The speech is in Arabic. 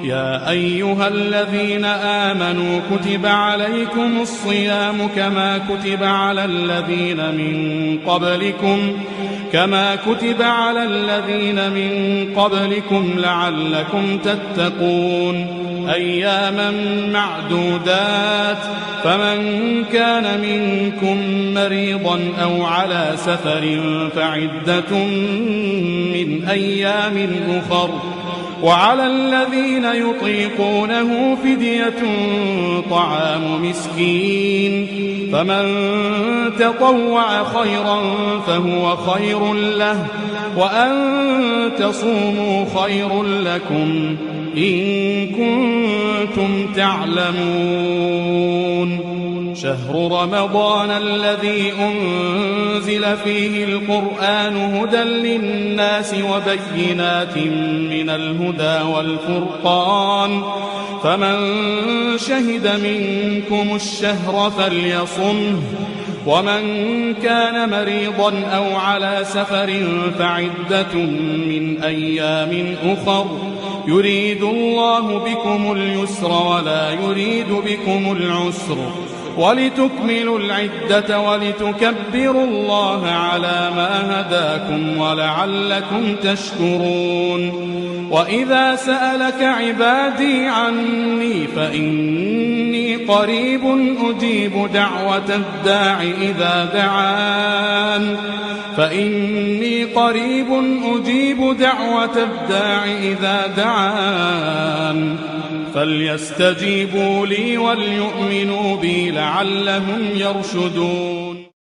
يا أيها الذين آمنوا كتب عليكم الصيام كما كتب على الذين من قبلكم لعلكم تتقون أياما معدودات فمن كان منكم مريضا أو على سفر فعدة من أيام أخر وعلى الذين يطيقونه فدية طعام مسكين فمن تطوع خيرا فهو خير له وأن تصوموا خير لكم إن كنتم تعلمون شهر رمضان الذي أنزل فيه القرآن هدى للناس وبينات من الهدى والفرقان فمن شهد منكم الشهر فليصمه ومن كان مريضا أو على سفر فعدة من أيام أخر يريد الله بكم اليسر ولا يريد بكم العسر ولتكملوا العدة ولتكبروا الله على ما هداكم ولعلكم تشكرون وإذا سألك عبادي عني فإني قريب أجيب دعوة الداع إذا دعان فليستجيبوا لي وليؤمنوا بي لعلهم يرشدون.